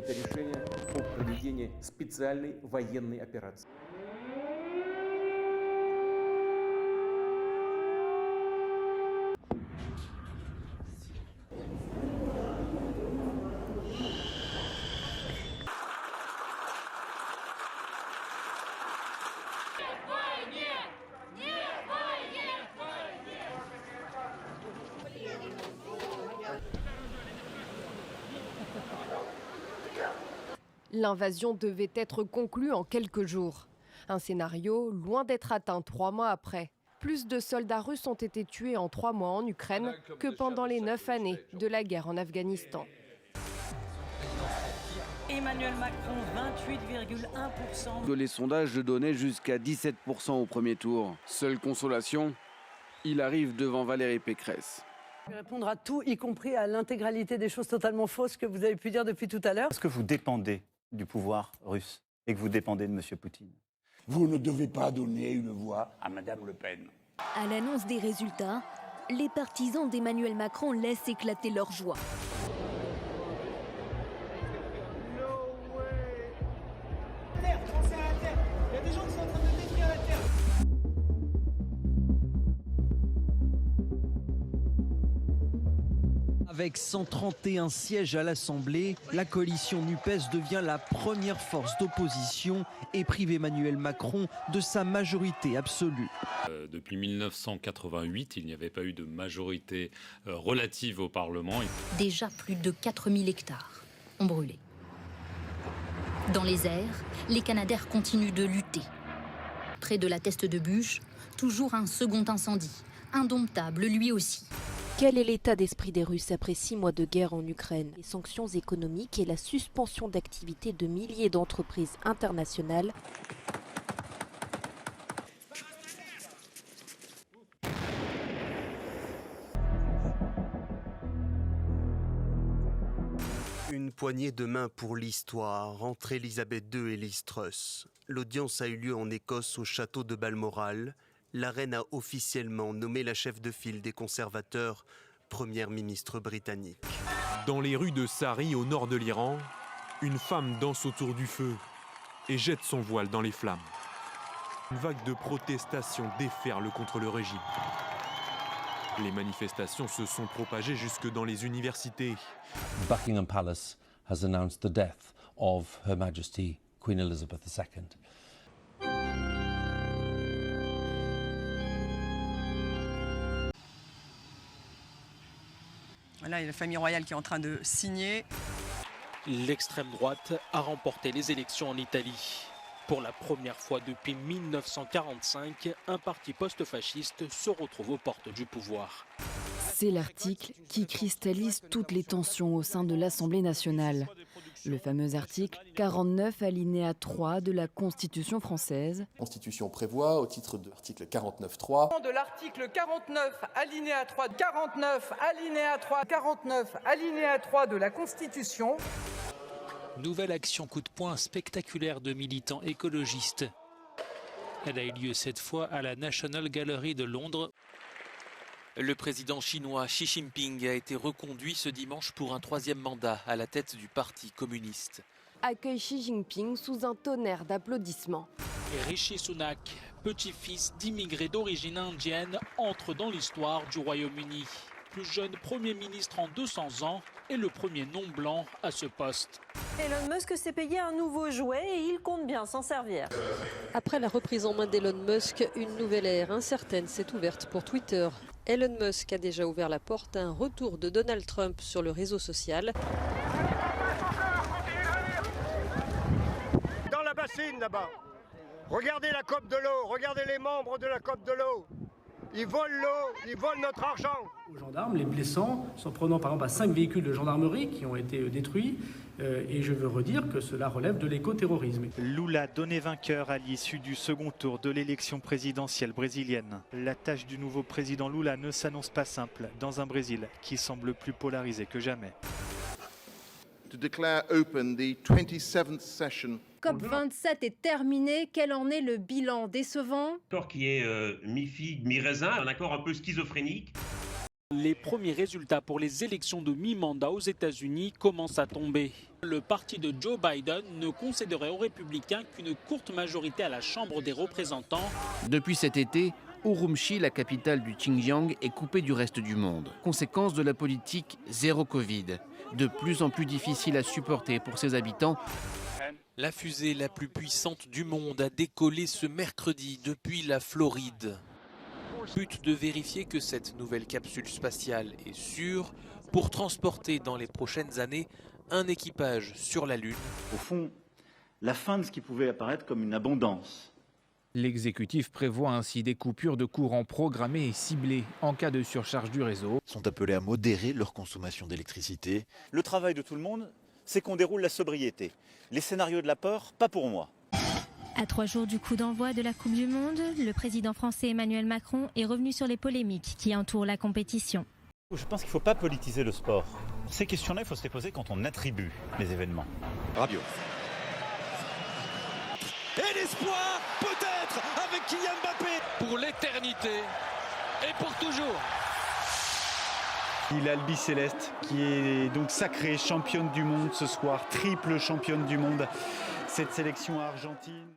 принято решение о проведении специальной военной операции. L'invasion devait être conclue en quelques jours. Un scénario loin d'être atteint 3 mois après. Plus de soldats russes ont été tués en 3 mois en Ukraine que pendant les 9 années de la guerre en Afghanistan. Emmanuel Macron, 28,1%. Les sondages donnaient jusqu'à 17% au premier tour. Seule consolation, il arrive devant Valérie Pécresse. Répondre à tout, y compris à l'intégralité des choses totalement fausses que vous avez pu dire depuis tout à l'heure. Est-ce que vous dépendez du pouvoir russe et que vous dépendez de M. Poutine? Vous ne devez pas donner une voix à Mme Le Pen. À l'annonce des résultats, les partisans d'Emmanuel Macron laissent éclater leur joie. Avec 131 sièges à l'Assemblée, la coalition NUPES devient la première force d'opposition et prive Emmanuel Macron de sa majorité absolue. Depuis 1988, il n'y avait pas eu de majorité relative au Parlement. Déjà plus de 4000 hectares ont brûlé. Dans les airs, les Canadaires continuent de lutter. Près de la Teste de Bûche, toujours un second incendie, indomptable lui aussi. Quel est l'état d'esprit des Russes après 6 mois de guerre en Ukraine? Les sanctions économiques et la suspension d'activités de milliers d'entreprises internationales. Une poignée de main pour l'histoire entre Elisabeth II et Liz Truss. L'audience a eu lieu en Écosse au château de Balmoral. La reine a officiellement nommé la chef de file des conservateurs première ministre britannique. Dans les rues de Sari, au nord de l'Iran, une femme danse autour du feu et jette son voile dans les flammes. Une vague de protestations déferle contre le régime. Les manifestations se sont propagées jusque dans les universités. Buckingham Palace has announced the death of Her Majesty Queen Elizabeth II. Là, il y a la famille royale qui est en train de signer. L'extrême droite a remporté les élections en Italie. Pour la première fois depuis 1945, un parti post-fasciste se retrouve aux portes du pouvoir. C'est l'article qui cristallise toutes les tensions au sein de l'Assemblée nationale. Le fameux article 49 alinéa 3 de la Constitution française. La Constitution prévoit, au titre de l'article 49.3, de l'article 49 alinéa 3, 49 alinéa 3, 49 alinéa 3 de la Constitution. Nouvelle action coup de poing spectaculaire de militants écologistes. Elle a eu lieu cette fois à la National Gallery de Londres. Le président chinois Xi Jinping a été reconduit ce dimanche pour un 3e mandat à la tête du Parti communiste. Accueille Xi Jinping sous un tonnerre d'applaudissements. Et Rishi Sunak, petit-fils d'immigrés d'origine indienne, entre dans l'histoire du Royaume-Uni. Plus jeune Premier ministre en 200 ans et le premier non-blanc à ce poste. Elon Musk s'est payé un nouveau jouet et il compte bien s'en servir. Après la reprise en main d'Elon Musk, une nouvelle ère incertaine s'est ouverte pour Twitter. Elon Musk a déjà ouvert la porte à un retour de Donald Trump sur le réseau social. Dans la bassine là-bas, regardez la cope de l'eau, regardez les membres de la cope de l'eau. Ils volent l'eau, ils volent notre argent. Aux gendarmes, les blessant, s'en prenant par exemple à 5 véhicules de gendarmerie qui ont été détruits. Et je veux redire que cela relève de l'écoterrorisme. Lula donné vainqueur à l'issue du second tour de l'élection présidentielle brésilienne. La tâche du nouveau président Lula ne s'annonce pas simple dans un Brésil qui semble plus polarisé que jamais. COP27 est terminé. Quel en est le bilan décevant? Accord qui est mi-figue, mi-raisin, un accord un peu schizophrénique. Les premiers résultats pour les élections de mi-mandat aux États-Unis commencent à tomber. Le parti de Joe Biden ne concéderait aux républicains qu'une courte majorité à la Chambre des représentants. Depuis cet été, Urumqi, la capitale du Xinjiang, est coupée du reste du monde. Conséquence de la politique zéro Covid, de plus en plus difficile à supporter pour ses habitants. La fusée la plus puissante du monde a décollé ce mercredi depuis la Floride. But de vérifier que cette nouvelle capsule spatiale est sûre pour transporter dans les prochaines années un équipage sur la Lune. Au fond, la fin de ce qui pouvait apparaître comme une abondance. L'exécutif prévoit ainsi des coupures de courant programmées et ciblées en cas de surcharge du réseau. Ils sont appelés à modérer leur consommation d'électricité. Le travail de tout le monde, c'est qu'on déroule la sobriété. Les scénarios de la peur, pas pour moi. À 3 jours du coup d'envoi de la Coupe du Monde, le président français Emmanuel Macron est revenu sur les polémiques qui entourent la compétition. Je pense qu'il ne faut pas politiser le sport. Ces questions-là, il faut se les poser quand on attribue les événements. Rabiot. Et l'espoir, peut-être, avec Kylian Mbappé. Pour l'éternité et pour toujours. Il a le bicéleste qui est donc sacrée championne du monde ce soir, triple championne du monde, cette sélection argentine.